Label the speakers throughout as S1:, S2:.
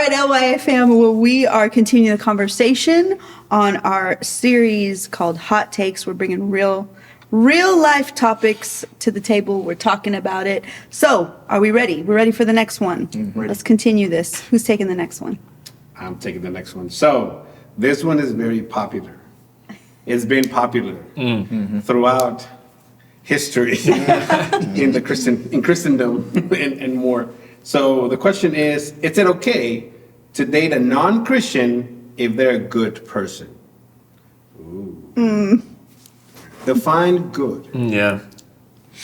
S1: right, LYFM. Well, we are continuing the conversation on our series called Hot Takes. We're bringing real life topics to the table. We're talking about it. So, are we ready? We're ready for the next one. Let's continue this. Who's taking the next one?
S2: I'm taking the next one. So, this one is very popular. It's been popular throughout history in Christendom and more. So the question is it okay to date a non-Christian if they're a good person? Ooh. Define good.
S3: Yeah.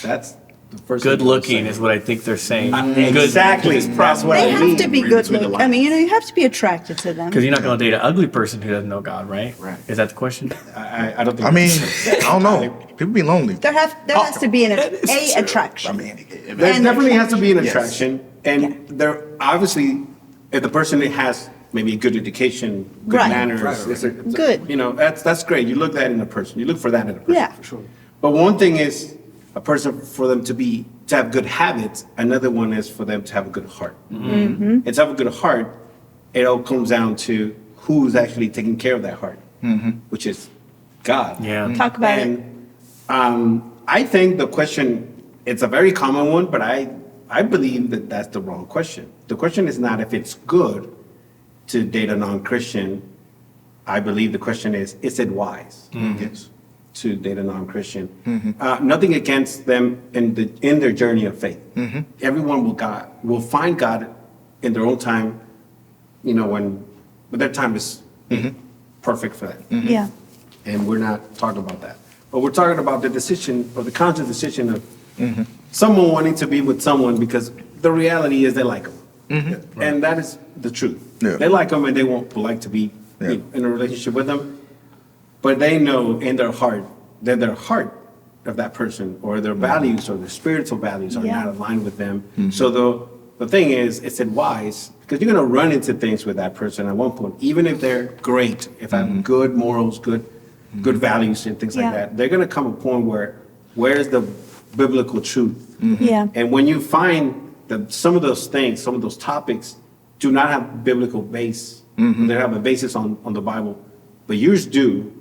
S2: That's the first
S3: Good looking is what I think they're saying.
S2: Exactly. That's what
S1: They
S2: I mean.
S1: have to be good looking. I mean, you have to be attracted to them.
S3: Because you're not going to date an ugly person who doesn't know God, right?
S2: Right.
S3: Is that the question?
S2: I don't think.
S4: I mean, I don't know. People be lonely.
S1: There has to be an attraction.
S4: I mean,
S2: There
S1: And
S2: definitely has to be an
S4: Yes.
S2: attraction, and there obviously, if the person has maybe good education, good
S1: Right.
S2: manners,
S4: Right.
S2: it's
S1: Good.
S2: You know, that's great. You look that in a person. You look for that in a person,
S1: Yeah.
S2: for sure. But one thing is a person for them to have good habits. Another one is for them to have a good heart. And to have a good heart, it all comes down to who's actually taking care of that heart, which is God.
S3: Yeah.
S1: Talk about it.
S2: And I think the question, it's a very common one, but I believe that that's the wrong question. The question is not if it's good to date a non-Christian. I believe the question is it wise yes, to date a non-Christian? Nothing against them in their journey of faith. Everyone will find God in their own time, you know, when their time is perfect for that.
S1: Yeah.
S2: And we're not talking about that. But we're talking about the decision or the conscious decision of someone wanting to be with someone because the reality is they like them. And that is the truth.
S4: Yeah.
S2: They like them and they won't like to be in a relationship with them. But they know in their heart that their heart of that person or their values or their spiritual values are not aligned with them. So the thing is, it's wise because you're going to run into things with that person at one point, even if they're great, if have good morals, good values and things like that. They're going to come a point where's the biblical truth?
S1: Yeah.
S2: And when you find that some of those things, some of those topics do not have biblical base, they have a basis on the Bible, but yours do,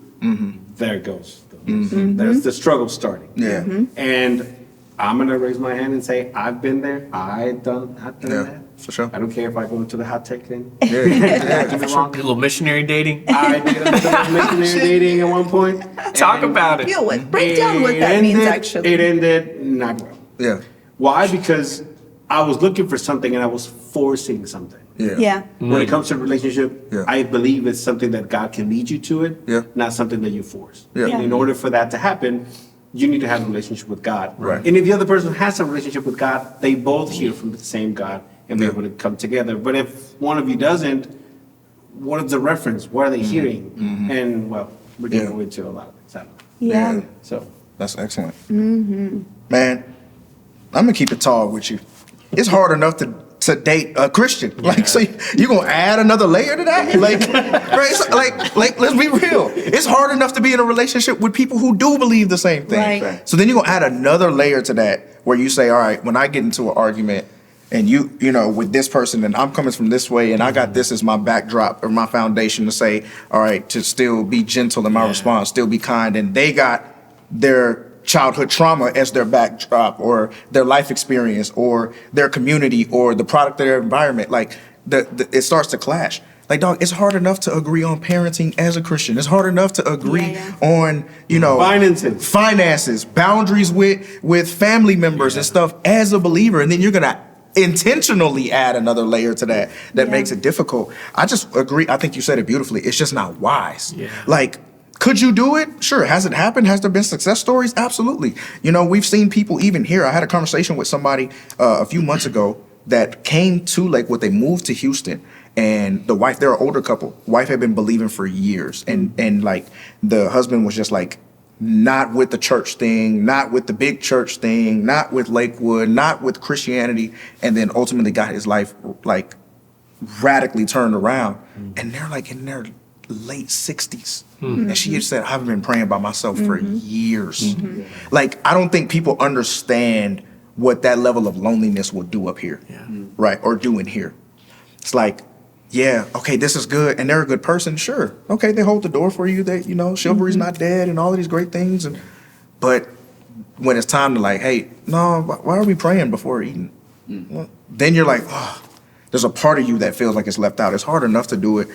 S2: there it goes. There's the struggle starting.
S4: Yeah.
S2: And I'm going to raise my hand and say, I've been there. I've done that.
S4: For sure.
S2: I don't care if I go into the hot take thing.
S4: Yeah,
S3: A little missionary dating.
S2: I did a little missionary dating at one point.
S3: Talk about it.
S1: Feel what? Break down what that means, actually.
S2: It ended not well.
S4: Yeah.
S2: Why? Because I was looking for something and I was forcing something.
S4: Yeah.
S1: Yeah.
S2: When it comes to a relationship,
S4: Yeah.
S2: I believe it's something that God can lead you to it,
S4: Yeah.
S2: not something that you force.
S4: Yeah.
S2: And in order for that to happen, you need to have a relationship with God.
S4: Right.
S2: And if the other person has a relationship with God, they both hear from the same God and be able to come together. But if one of you doesn't, what is the reference? What are they hearing? And well, we're getting into a lot of things. I don't know.
S1: Yeah.
S2: So
S4: That's excellent. Man, I'm gonna keep it tall with you. It's hard enough to date a Christian. Like, so you gonna add another layer to that? Like, right? So, like, let's be real. It's hard enough to be in a relationship with people who do believe the same thing.
S1: Right.
S4: So then you're gonna add another layer to that where you say, all right, when I get into an argument and you know, with this person and I'm coming from this way and I got this as my backdrop or my foundation to say, all right, to still be gentle in my response, still be kind, and they got their childhood trauma as their backdrop or their life experience or their community or the product of their environment, like it starts to clash. Like, dog, it's hard enough to agree on parenting as a Christian. It's hard enough to agree on, you know, finances, boundaries with family members and stuff as a believer. And then you're going to intentionally add another layer to that makes it difficult. I just agree. I think you said it beautifully. It's just not wise.
S3: Yeah.
S4: Like, could you do it? Sure. Has it happened? Has there been success stories? Absolutely. You know, we've seen people even here. I had a conversation with somebody a few months ago that came to Lakewood. They moved to Houston, and the wife, they're an older couple. Wife had been believing for years, and like the husband was just like not with the church thing, not with the big church thing, not with Lakewood, not with Christianity, and then ultimately got his life like radically turned around. And they're like in their late 60s. And she had said, I've been praying by myself for years. Like, I don't think people understand what that level of loneliness will do up here, right? Or do in here. It's like, yeah, okay, this is good, and they're a good person, sure. Okay, they hold the door for you, they, chivalry's not dead and all of these great things. But when it's time to like, hey, no, why are we praying before eating? Well, then you're like, oh, there's a part of you that feels like it's left out. It's hard enough to do it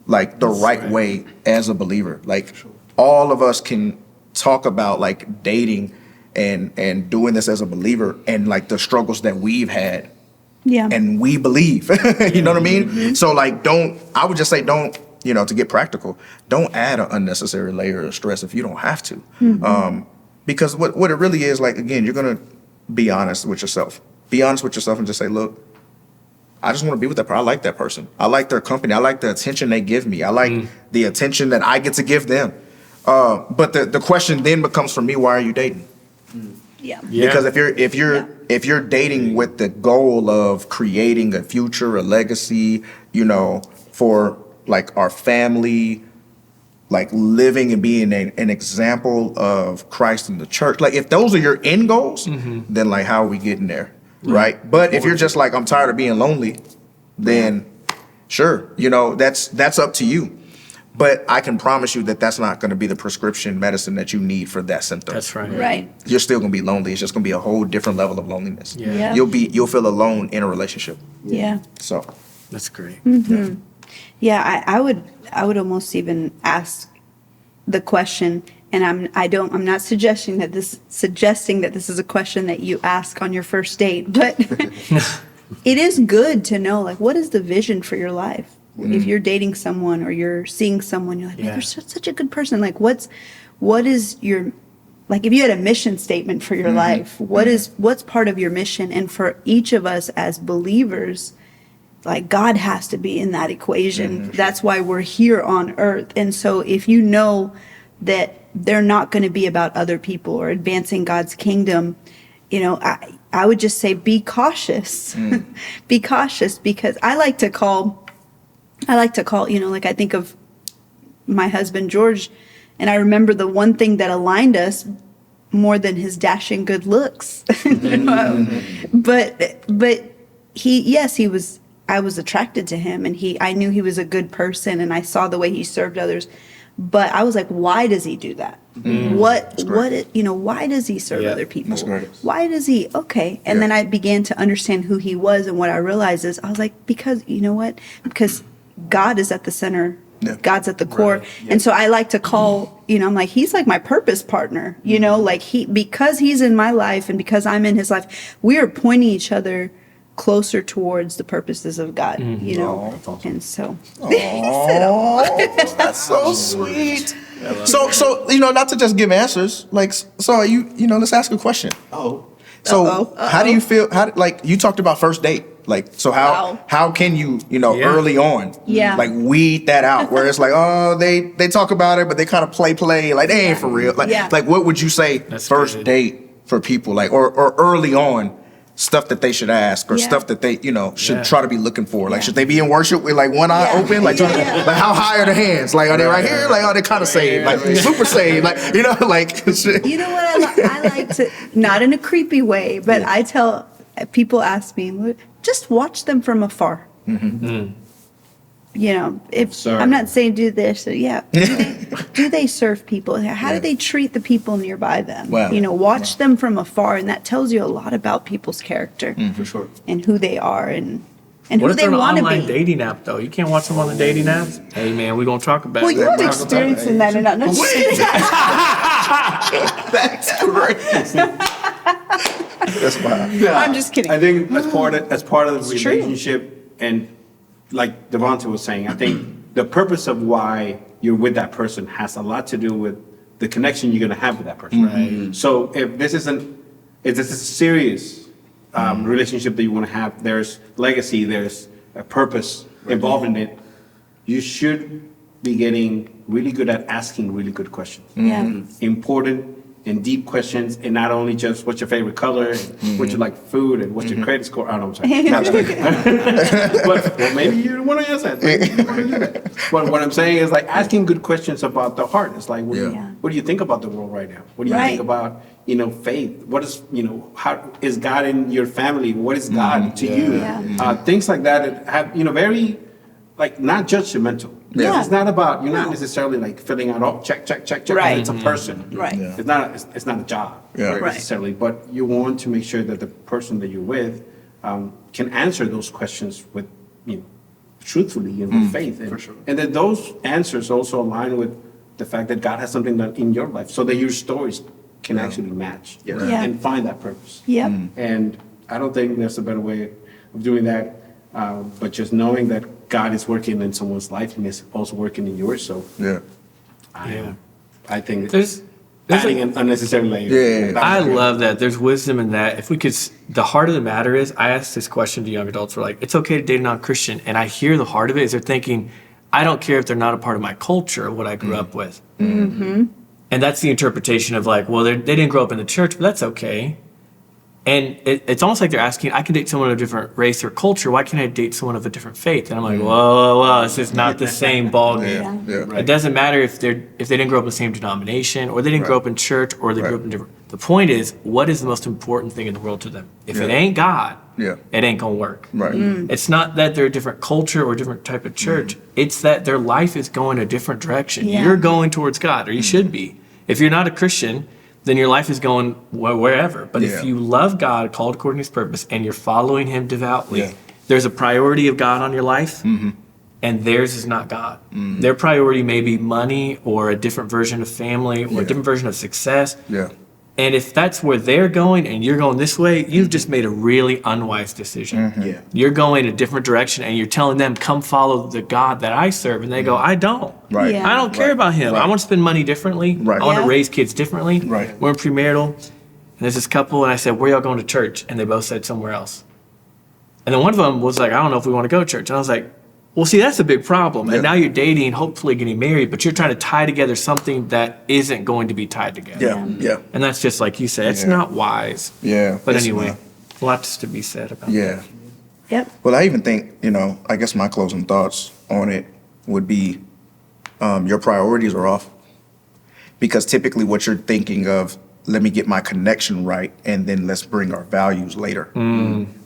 S4: like the right way as a believer. Like all of us can talk about like dating and doing this as a believer and like the struggles that we've had.
S1: Yeah.
S4: And we believe, you know what I mean? So like, I would just say don't, to get practical, don't add an unnecessary layer of stress if you don't have to. Because what it really is, like, again, you're going to be honest with yourself. Be honest with yourself and just say, look, I just want to be with that person. I like that person. I like their company. I like the attention they give me. I like the attention that I get to give them. But the question then becomes for me, why are you dating?
S1: Yeah.
S4: Because if you're dating with the goal of creating a future, a legacy, for like our family, like living and being an example of Christ in the church, like if those are your end goals, then like how are we getting there, right? But if you're just like, I'm tired of being lonely, then sure, that's up to you. But I can promise you that that's not going to be the prescription medicine that you need for that symptom.
S3: That's right.
S1: Right.
S4: You're still going to be lonely. It's just going to be a whole different level of loneliness.
S3: Yeah.
S4: You'll feel alone in a relationship.
S1: Yeah.
S4: So
S3: That's great.
S1: Yeah, I would almost even ask the question, and I'm not suggesting that this is a question that you ask on your first date, but it is good to know, like, what is the vision for your life? If you're dating someone or you're seeing someone, you're like, man, they're such a good person. Like, what is your, like, if you had a mission statement for your life, what's part of your mission? And for each of us as believers, like, God has to be in that equation. That's why we're here on earth. And so if you know that they're not going to be about other people or advancing God's kingdom, I would just say, be cautious. Be cautious, because I like to call, like, I think of my husband, George, and I remember the one thing that aligned us more than his dashing good looks. But I was attracted to him, and I knew he was a good person, and I saw the way he served others. But I was like, why does he do that? Why does he serve other people?
S4: That's great.
S1: Why does he? Okay. And then I began to understand who he was, and what I realized is, I was like, because God is at the center. Yeah. God's at the core. Right. Yeah. And so I like to call, I'm like, he's like my purpose partner, like because he's in my life and because I'm in his life, we are pointing each other closer towards the purposes of God,
S4: That's awesome.
S1: And so.
S4: That's so sweet. So, not to just give answers, like, so are you, let's ask a question. So how do you feel, you talked about first date. Like, so how can you, early on, like weed that out where it's like, oh, they talk about it, but they kind of play, like they ain't for real. Like what would you say first date for people, like, or early on stuff that they should ask or stuff that they, should try to be looking for? Like, should they be in worship with like one eye open? Like, like how high are the hands? Like, are they right here? Like, are they kind of saved? Like super saved? Like, like.
S1: You know what I like to, not in a creepy way, but I tell people, ask me, just watch them from afar. If I'm not saying do this, do they serve people? How do they treat the people nearby them?
S4: Wow.
S1: Watch them from afar, and that tells you a lot about people's character,
S2: for sure,
S1: and who they are, and
S3: what
S1: who
S3: if
S1: they
S3: they're
S1: want
S3: an
S1: to be.
S3: online dating app though? You can't watch them on the dating apps. Hey man, we're gonna talk about
S1: Well,
S3: it.
S1: you have experience in that, and not just
S4: That's great. That's wild.
S2: Yeah,
S1: I'm just kidding.
S2: I think as part of the relationship, and like Devonta was saying, I think the purpose of why you're with that person has a lot to do with the connection you're going to have with that person.
S3: Right.
S2: So if this is a serious relationship that you want to have, there's legacy, there's a purpose involved in it. You should be getting really good at asking really good questions. Important and deep questions, and not only just what's your favorite color, and what you like food, and what's your credit score. I don't know. I'm sorry. But well, maybe you want to answer that. But what I'm saying is like asking good questions about the heart. It's like, what do you think about the world right now? What do you think about faith? What is how is God in your family? What is God to you? Things like that have very like not judgmental.
S1: Yeah.
S2: It's not about, you're not
S1: No.
S2: necessarily like filling out, oh, check.
S1: Right.
S2: It's a person.
S1: Right.
S4: Yeah.
S2: It's not a job.
S4: Yeah.
S2: Right,
S1: Right.
S2: necessarily, but you want to make sure that the person that you're with can answer those questions with, truthfully and with faith. And,
S4: for sure.
S2: and that those answers also align with the fact that God has something done in your life so that your stories can actually match
S1: Yeah.
S2: and find that purpose.
S1: Yep.
S2: And I don't think there's a better way of doing that, but just knowing that God is working in someone's life and is also working in yours. So
S4: Yeah.
S2: I think
S3: There's
S2: adding an unnecessary layer.
S4: Yeah.
S2: that
S3: I
S2: was good.
S3: love that. There's wisdom in that. If we could, the heart of the matter is, I asked this question to young adults. We're like, it's okay to date a non-Christian. And I hear the heart of it is they're thinking, I don't care if they're not a part of my culture or what I grew up with. Mm-hmm. And that's the interpretation of like, well, they didn't grow up in the church, but that's okay. And it's almost like they're asking, I can date someone of a different race or culture. Why can't I date someone of a different faith? And I'm like, whoa, this is not the same ballgame.
S4: Yeah.
S3: It doesn't matter if they didn't grow up in the same denomination, or they didn't grow up in church, or they grew up in different. The point is, what is the most important thing in the world to them? If it ain't God,
S4: Yeah.
S3: it ain't gonna work.
S4: Right.
S3: It's not that they're a different culture or a different type of church. It's that their life is going a different direction.
S1: Yeah.
S3: You're going towards God, or you should be. If you're not a Christian, then your life is going wherever. But
S4: Yeah.
S3: if you love God, called according to His purpose, and you're following Him devoutly,
S4: Yeah.
S3: there's a priority of God on your life, and theirs is not God. Their priority may be money or a different version of family or a different version of success.
S4: Yeah.
S3: And if that's where they're going and you're going this way, you've just made a really unwise decision.
S2: Yeah.
S3: You're going a different direction and you're telling them, come follow the God that I serve. And they go, I don't.
S4: Right.
S1: Yeah.
S3: I don't care about him. I want to spend money differently.
S4: Right.
S3: I want
S1: Yeah.
S3: to raise kids differently.
S4: Right.
S3: We're in premarital. And there's this couple, and I said, where y'all going to church? And they both said somewhere else. And then one of them was like, I don't know if we want to go to church. And I was like, well, see, that's a big problem.
S4: Yeah.
S3: And now you're dating, hopefully getting married, but you're trying to tie together something that isn't going to be tied together.
S4: Yeah. Yeah.
S3: And that's just like you said, it's
S4: Yeah.
S3: not wise.
S4: Yeah.
S3: But
S4: It's
S3: anyway,
S4: not.
S3: lots to be said about that.
S4: Yeah.
S1: Yep.
S4: Well, I even think, I guess my closing thoughts on it would be your priorities are off. Because typically what you're thinking of, let me get my connection right, and then let's bring our values later.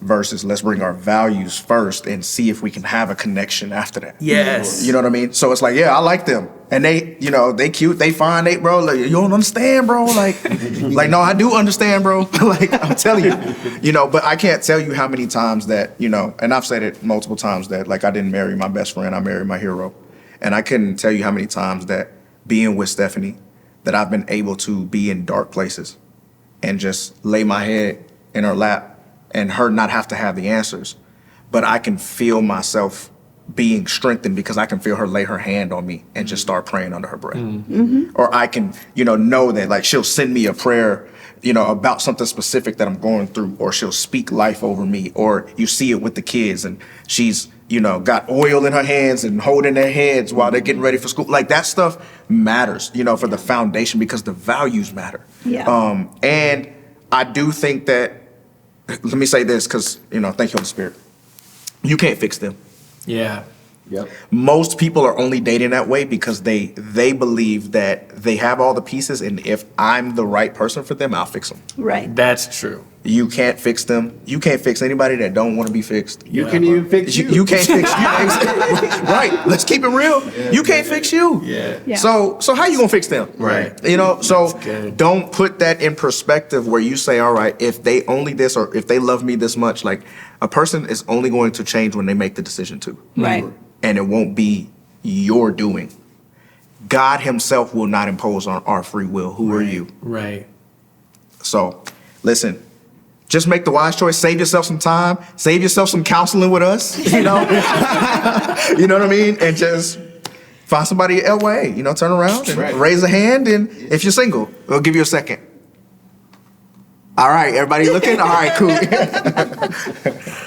S4: Versus let's bring our values first and see if we can have a connection after that.
S3: Yes.
S4: You know what I mean? So it's like, yeah, I like them. And they, they cute, they fine, they, bro, like, you don't understand, bro. Like, no, I do understand, bro. Like, I'm telling you, but I can't tell you how many times that, and I've said it multiple times that, like, I didn't marry my best friend, I married my hero. And I couldn't tell you how many times that being with Stephanie, that I've been able to be in dark places and just lay my head in her lap and her not have to have the answers. But I can feel myself being strengthened because I can feel her lay her hand on me and just start praying under her breath. Or I can, know that like she'll send me a prayer, about something specific that I'm going through, or she'll speak life over me, or you see it with the kids and she's, got oil in her hands and holding their heads while they're getting ready for school. Like that stuff matters, for the foundation because the values matter.
S1: Yeah.
S4: And I do think that, let me say this because, thank you, Holy Spirit. You can't fix them.
S3: Yeah.
S2: Yep.
S4: Most people are only dating that way because they believe that they have all the pieces, and if I'm the right person for them, I'll fix them.
S1: Right.
S3: That's true.
S4: You can't fix them. You can't fix anybody that don't want to be fixed.
S2: You can even fix you.
S4: You can't fix you. Right. Let's keep it real. You can't fix you.
S3: Yeah.
S1: Yeah.
S4: So how you gonna fix them?
S3: Right.
S4: So
S3: good.
S4: don't put that in perspective where you say, all right, if they only this, or if they love me this much, like a person is only going to change when they make the decision to.
S1: Right.
S4: And it won't be your doing. God himself will not impose on our free will. Who are you?
S3: Right.
S4: So listen, just make the wise choice. Save yourself some time. Save yourself some counseling with us, you know? You know what I mean? And just find somebody LYA, turn around and raise a hand. And if you're single, we'll give you a second. All right, everybody looking? All right, cool.